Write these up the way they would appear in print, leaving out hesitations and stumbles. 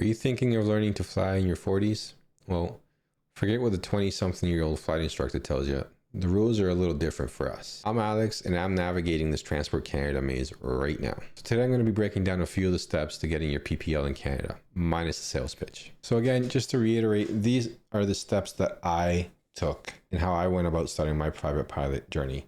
Are you thinking of learning to fly in your 40s? Well, forget what the 20-something-year-old flight instructor tells you. The rules are a little different for us. I'm Alex, and I'm navigating this Transport Canada maze right now. So today I'm going to be breaking down a few of the steps to getting your PPL in Canada, minus the sales pitch. So again, just to reiterate, these are the steps that I took and how I went about starting my private pilot journey.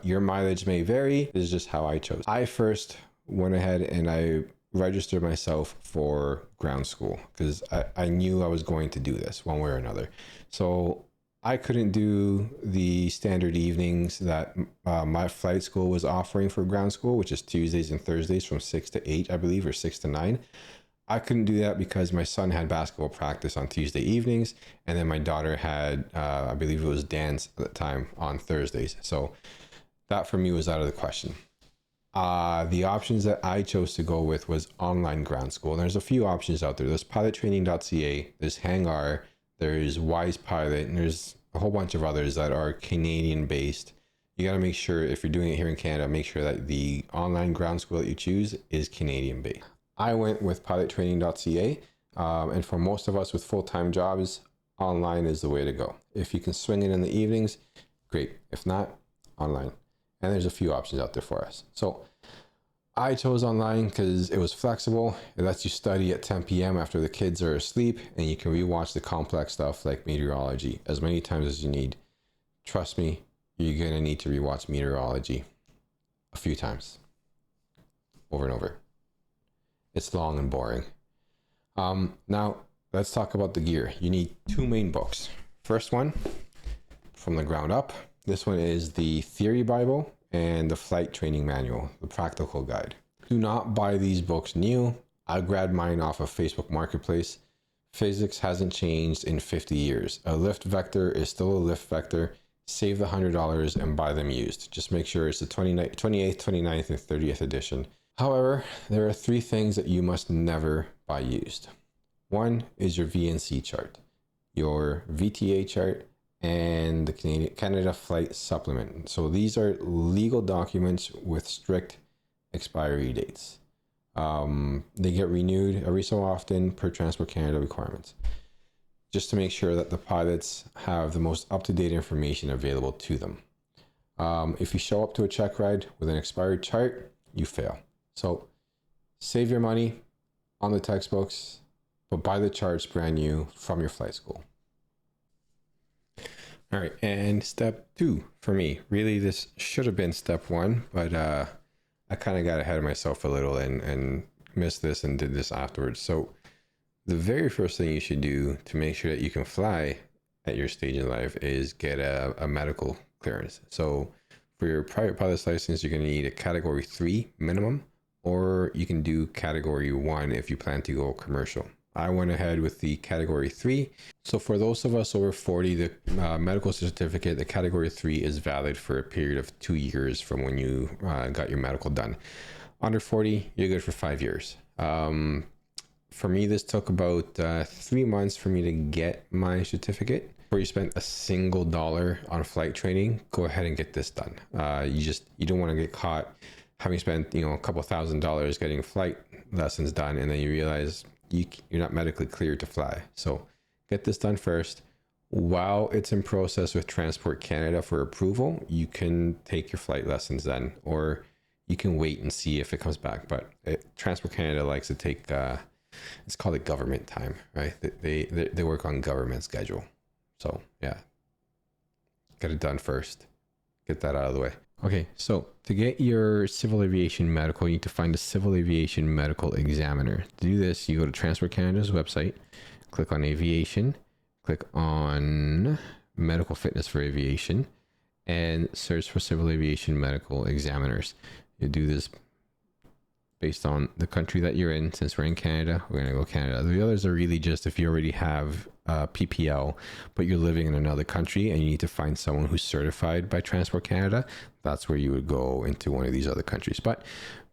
Your mileage may vary. This is just how I chose. I first went ahead and I registered myself for ground school because I knew I was going to do this one way or another. So I couldn't do the standard evenings that my flight school was offering for ground school, which is Tuesdays and Thursdays from 6 to 8, I believe, or 6 to 9. I couldn't do that because my son had basketball practice on Tuesday evenings, and then my daughter had, I believe it was dance at the time, on Thursdays. So that for me was out of the question. The options that I chose to go with was online ground school. And there's a few options out there. There's pilottraining.ca, there's Hangar, there's Wise Pilot, and there's a whole bunch of others that are Canadian based. You got to make sure, if you're doing it here in Canada, make sure that the online ground school that you choose is Canadian based. I went with pilottraining.ca, and for most of us with full-time jobs, online is the way to go. If you can swing it in the evenings, great. If not, online. And there's a few options out there for us. So I chose online because it was flexible. It lets you study at 10 p.m. after the kids are asleep, and you can rewatch the complex stuff like meteorology as many times as you need. Trust me, you're going to need to rewatch meteorology a few times, over and over. It's long and boring. Now, let's talk about the gear. You need two main books. First one, from the ground up. This one is the Theory Bible and the Flight Training Manual, the Practical Guide. Do not buy these books new. I grabbed mine off of Facebook Marketplace. Physics hasn't changed in 50 years. A lift vector is still a lift vector. Save the $100 and buy them used. Just make sure it's the 28th, 29th, and 30th edition. However, there are three things that you must never buy used. One is your VNC chart, your VTA chart, and the Canada Flight Supplement. So these are legal documents with strict expiry dates. They get renewed every so often per Transport Canada requirements, just to make sure that the pilots have the most up-to-date information available to them. If you show up to a check ride with an expired chart, you fail. So save your money on the textbooks, but buy the charts brand new from your flight school. All right, and step 2 for me. Really, this should have been step 1, but I kind of got ahead of myself a little and missed this and did this afterwards. So the very first thing you should do to make sure that you can fly at your stage in life is get a medical clearance. So for your private pilot's license, you're going to need a category 3 minimum, or you can do category 1 if you plan to go commercial. I went ahead with the category 3. So for those of us over 40, the medical certificate, the category 3 is valid for a period of 2 years from when you got your medical done. Under 40, you're good for 5 years. For me, this took about 3 months for me to get my certificate. Before you spend a single dollar on flight training, go ahead and get this done. You don't want to get caught having spent a couple $1,000s getting flight lessons done, and then you realize you're not medically cleared to fly. So get this done first. While it's in process with Transport Canada for approval, you can take your flight lessons then, or you can wait and see if it comes back. But Transport Canada likes to take, it's called a government time, right? They work on government schedule. So yeah, get it done first. Get that out of the way. Okay, so to get your civil aviation medical, you need to find a civil aviation medical examiner. To do this, you go to Transport Canada's website, click on aviation, click on medical fitness for aviation, and search for civil aviation medical examiners. You do this based on the country that you're in. Since we're in Canada, we're going to go Canada. The others are really just if you already have PPL, but you're living in another country and you need to find someone who's certified by Transport Canada, that's where you would go into one of these other countries. But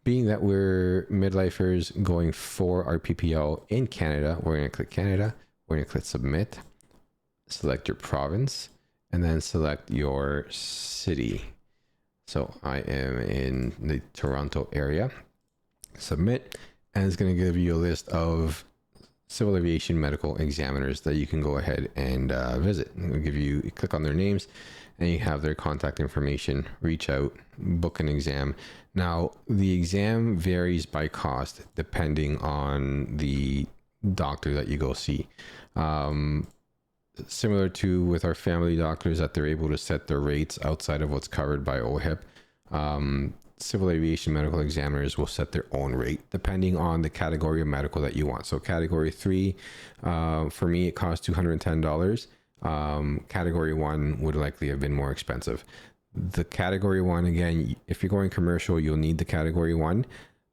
being that we're midlifers going for our PPL in Canada, we're going to click Canada, we're going to click submit, select your province, and then select your city. So I am in the Toronto area. Submit, and it's going to give you a list of civil aviation medical examiners that you can go ahead and visit. It'll give you click on their names and you have their contact information, reach out, book an exam. Now, the exam varies by cost depending on the doctor that you go see. Similar to with our family doctors, that they're able to set their rates outside of what's covered by OHIP. Civil aviation medical examiners will set their own rate depending on the category of medical that you want. So category 3, for me, it costs $210. Category 1 would likely have been more expensive. The category 1, again, if you're going commercial, you'll need the category 1.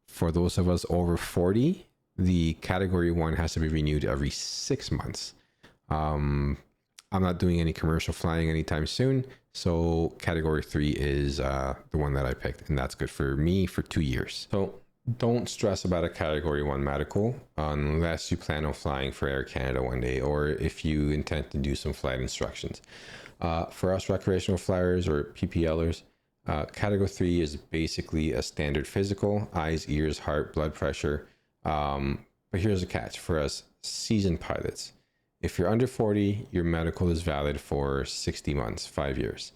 For those of us over 40, the category 1 has to be renewed every 6 months. I'm not doing any commercial flying anytime soon, so category 3 is the one that I picked, and that's good for me for 2 years. So don't stress about a category 1 medical unless you plan on flying for Air Canada one day, or if you intend to do some flight instructions. For us recreational flyers or PPLers, category 3 is basically a standard physical: eyes, ears, heart, blood pressure. But here's the catch for us seasoned pilots. If you're under 40, your medical is valid for 60 months, 5 years.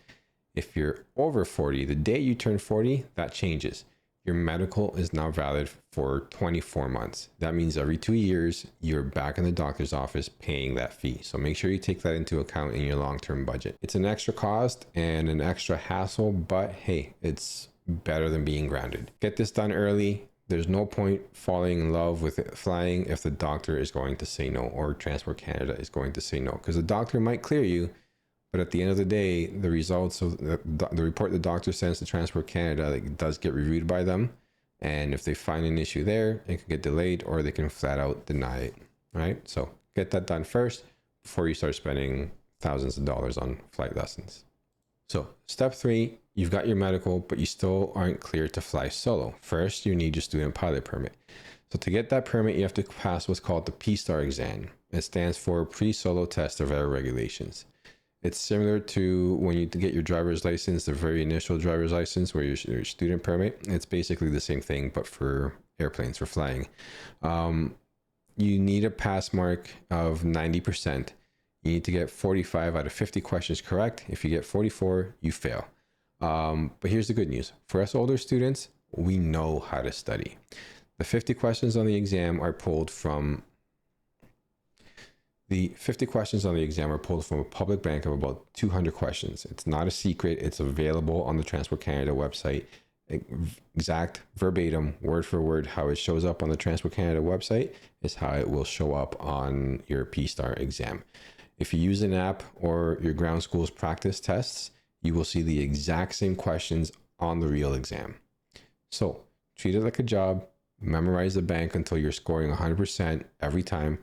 If you're over 40, the day you turn 40, that changes. Your medical is now valid for 24 months. That means every 2 years, you're back in the doctor's office paying that fee. So make sure you take that into account in your long-term budget. It's an extra cost and an extra hassle, but hey, it's better than being grounded. Get this done early. There's no point falling in love with flying if the doctor is going to say no, or Transport Canada is going to say no, because the doctor might clear you, but at the end of the day, the results of the report the doctor sends to Transport Canada, it does get reviewed by them. And if they find an issue there, it can get delayed, or they can flat out deny it, right? So get that done first before you start spending thousands of dollars on flight lessons. So step 3, you've got your medical, but you still aren't cleared to fly solo. First, you need your student pilot permit. So to get that permit, you have to pass what's called the PSTAR exam. It stands for Pre-Solo Test of Air Regulations. It's similar to when you get your driver's license, the very initial driver's license, where your student permit. It's basically the same thing, but for airplanes, for flying. You need a pass mark of 90%. You need to get 45 out of 50 questions correct. If you get 44, you fail. But here's the good news. For us older students, we know how to study. The 50 questions on the exam are pulled from a public bank of about 200 questions. It's not a secret. It's available on the Transport Canada website. Exact, verbatim, word for word, how it shows up on the Transport Canada website is how it will show up on your PSTAR exam. If you use an app or your ground school's practice tests, you will see the exact same questions on the real exam. So treat it like a job, memorize the bank until you're scoring 100% every time.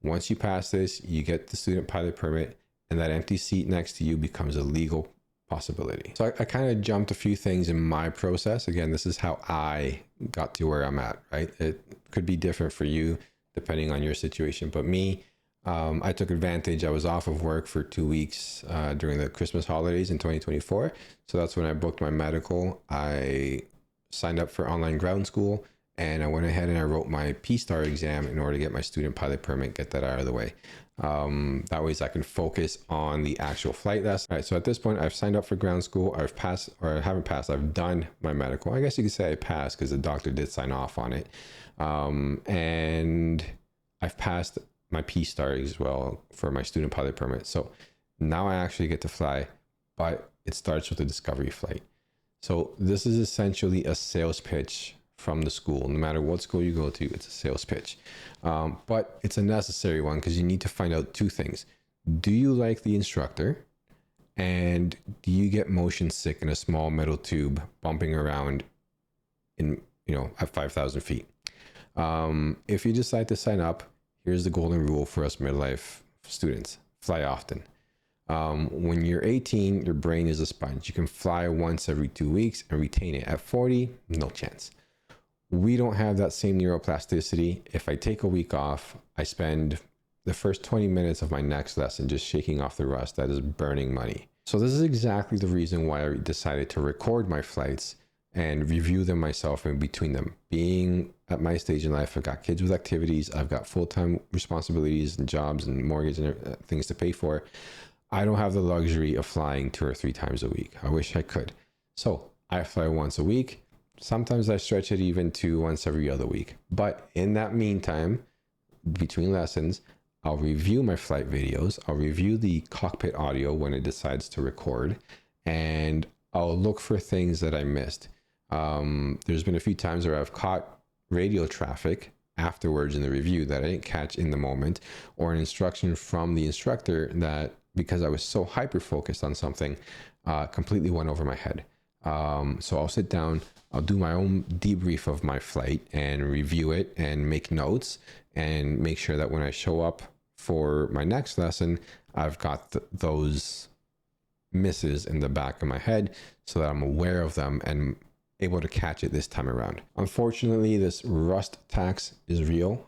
Once you pass this, you get the student pilot permit, and that empty seat next to you becomes a legal possibility. So I kind of jumped a few things in my process. Again, this is how I got to where I'm at, right? It could be different for you depending on your situation, but me, I took advantage. I was off of work for 2 weeks during the Christmas holidays in 2024. So that's when I booked my medical. I signed up for online ground school, and I went ahead and I wrote my PSTAR exam in order to get my student pilot permit, get that out of the way. That way I can focus on the actual flight lesson. All right, so at this point, I've signed up for ground school. I've passed, or I haven't passed, I've done my medical. I guess you could say I passed because the doctor did sign off on it. And I've passed my PSTAR as well for my student pilot permit. So now I actually get to fly, but it starts with a discovery flight. So this is essentially a sales pitch from the school. No matter what school you go to, it's a sales pitch. But it's a necessary one because you need to find out 2 things. Do you like the instructor? And do you get motion sick in a small metal tube bumping around in, at 5,000 feet? If you decide to sign up, here's the golden rule for us midlife students: fly often. When you're 18, your brain is a sponge. You can fly once every 2 weeks and retain it. At 40, no chance. We don't have that same neuroplasticity. If I take a week off, I spend the first 20 minutes of my next lesson just shaking off the rust. That is burning money. So this is exactly the reason why I decided to record my flights and review them myself in between them. Being at my stage in life, I've got kids with activities, I've got full-time responsibilities and jobs and mortgage and things to pay for. I don't have the luxury of flying 2 or 3 times a week. I wish I could. So I fly once a week. Sometimes I stretch it even to once every other week. But in that meantime, between lessons, I'll review my flight videos. I'll review the cockpit audio when it decides to record, and I'll look for things that I missed. There's been a few times where I've caught radio traffic afterwards in the review that I didn't catch in the moment, or an instruction from the instructor that, because I was so hyper focused on something, completely went over my head. So I'll sit down, I'll do my own debrief of my flight and review it and make notes and make sure that when I show up for my next lesson, I've got those misses in the back of my head so that I'm aware of them and able to catch it this time around. Unfortunately, this rust tax is real.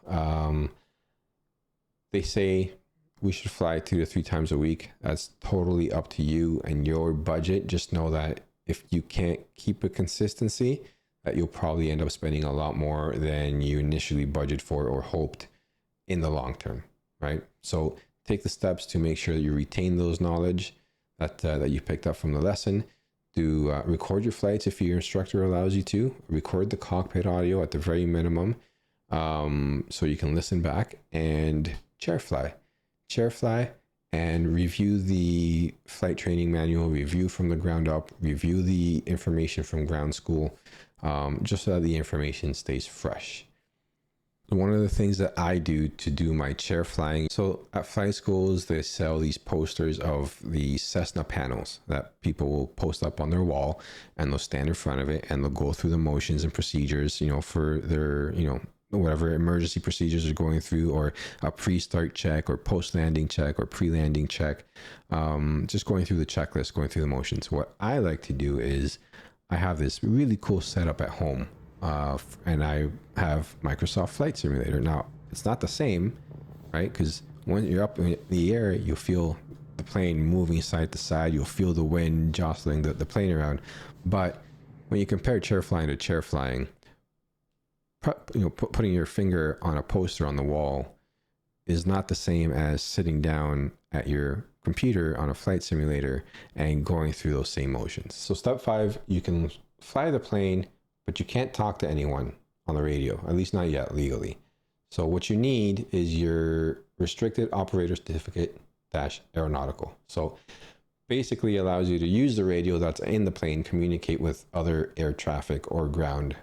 They say we should fly 2 to 3 times a week. That's totally up to you and your budget. Just know that if you can't keep a consistency, that you'll probably end up spending a lot more than you initially budgeted for or hoped in the long term, right? So take the steps to make sure that you retain those knowledge that you picked up from the lesson. Do record your flights if your instructor allows you to. Record the cockpit audio at the very minimum, so you can listen back, and chair fly and review the flight training manual, review from the ground up, review the information from ground school, just so that the information stays fresh. One of the things that I do to do my chair flying, so at flight schools, they sell these posters of the Cessna panels that people will post up on their wall, and they'll stand in front of it and they'll go through the motions and procedures, for their, whatever emergency procedures are going through, or a pre-start check or post-landing check or pre-landing check, just going through the checklist, going through the motions. What I like to do is I have this really cool setup at home, and I have Microsoft Flight Simulator. Now, it's not the same, right? Because when you're up in the air, you'll feel the plane moving side to side. You'll feel the wind jostling the plane around. But when you compare chair flying to chair flying, putting your finger on a poster on the wall is not the same as sitting down at your computer on a flight simulator and going through those same motions. So step 5, you can fly the plane, but you can't talk to anyone on the radio, at least not yet legally. So what you need is your restricted operator certificate -aeronautical. So basically allows you to use the radio that's in the plane, communicate with other air traffic or ground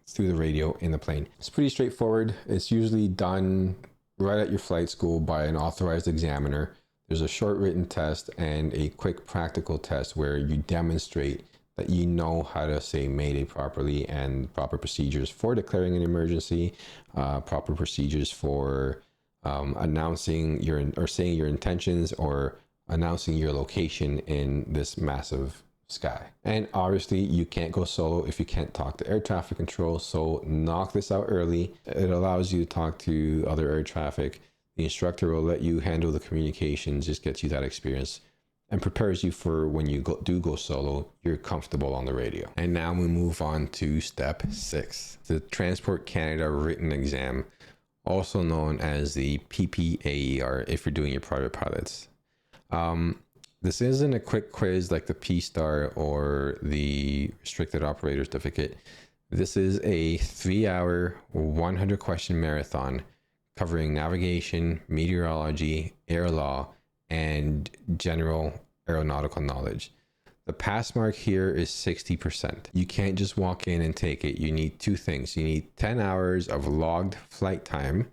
through the radio in the plane. It's pretty straightforward. It's usually done right at your flight school by an authorized examiner. There's a short written test and a quick practical test where you demonstrate that you know how to say Mayday properly, and proper procedures for declaring an emergency, proper procedures for announcing saying your intentions, or announcing your location in this massive sky. And obviously you can't go solo if you can't talk to air traffic control, so knock this out early. It allows you to talk to other air traffic. The instructor will let you handle the communications, just gets you that experience and prepares you for when you do go solo, you're comfortable on the radio. And now we move on to step 6, the Transport Canada written exam, also known as the PPAER if you're doing your private pilots. This isn't a quick quiz like the PSTAR or the Restricted Operator Certificate. This is a 3-hour, 100-question marathon covering navigation, meteorology, air law, and general aeronautical knowledge. The pass mark here is 60%. You can't just walk in and take it. You need 2 things. You need 10 hours of logged flight time,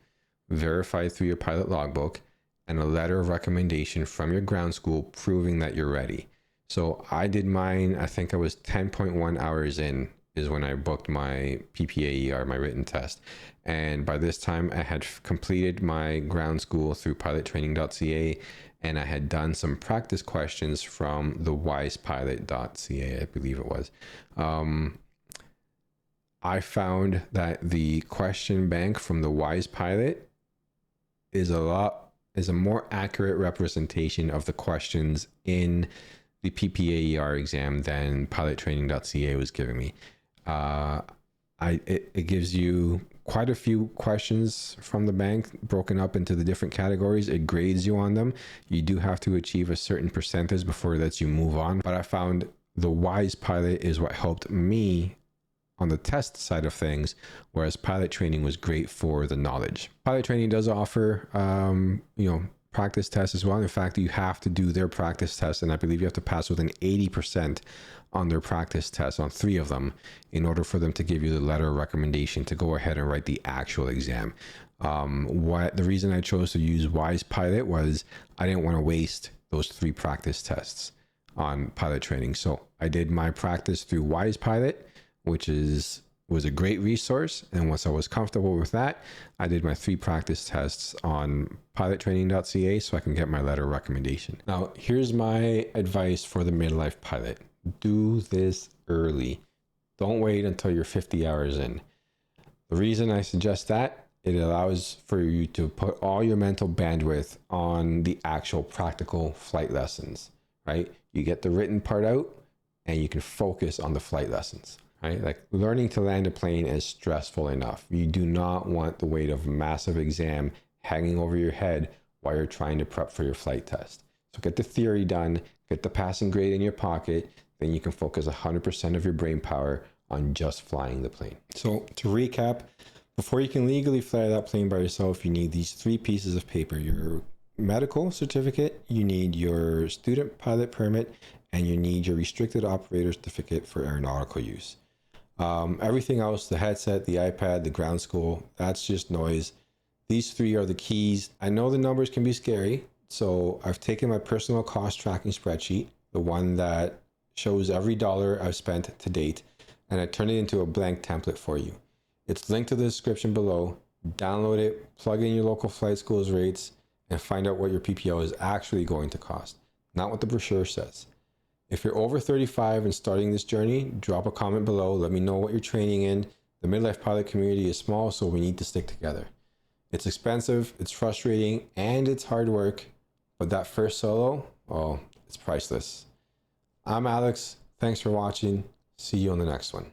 verified through your pilot logbook, and a letter of recommendation from your ground school proving that you're ready. So I did mine, I think I was 10.1 hours in is when I booked my PPAER, my written test. And by this time I had completed my ground school through pilottraining.ca, and I had done some practice questions from the wisepilot.ca, I believe it was. I found that the question bank from the Wise Pilot is a more accurate representation of the questions in the PPAER exam than pilottraining.ca was giving me. It gives you quite a few questions from the bank broken up into the different categories. It grades you on them. You do have to achieve a certain percentage before it lets you move on. But I found the WISE pilot is what helped me on the test side of things, whereas pilot training was great for the knowledge. Pilot training does offer, practice tests as well. In fact, you have to do their practice test, and I believe you have to pass with an 80% on their practice test on 3 of them in order for them to give you the letter of recommendation to go ahead and write the actual exam. The reason I chose to use WISE Pilot was I didn't want to waste those 3 practice tests on pilot training. So I did my practice through WISE Pilot, which was a great resource. And once I was comfortable with that, I did my 3 practice tests on pilottraining.ca so I can get my letter of recommendation. Now, here's my advice for the midlife pilot. Do this early. Don't wait until you're 50 hours in. The reason I suggest that, it allows for you to put all your mental bandwidth on the actual practical flight lessons, right? You get the written part out and you can focus on the flight lessons. Right? Like learning to land a plane is stressful enough. You do not want the weight of a massive exam hanging over your head while you're trying to prep for your flight test. So get the theory done, get the passing grade in your pocket, then you can focus 100% of your brain power on just flying the plane. So to recap, before you can legally fly that plane by yourself, you need these 3 pieces of paper: your medical certificate, you need your student pilot permit, and you need your restricted operator certificate for aeronautical use. Everything else, the headset, the iPad, the ground school, that's just noise. These 3 are the keys. I know the numbers can be scary, so I've taken my personal cost tracking spreadsheet, the one that shows every dollar I've spent to date, and I turned it into a blank template for you. It's linked to the description below. Download it, plug in your local flight school's rates, and find out what your PPO is actually going to cost, not what the brochure says. If you're over 35 and starting this journey, drop a comment below. Let me know what you're training in. The midlife pilot community is small, so we need to stick together. It's expensive, it's frustrating, and it's hard work, but that first solo, it's priceless. I'm Alex. Thanks for watching. See you on the next one.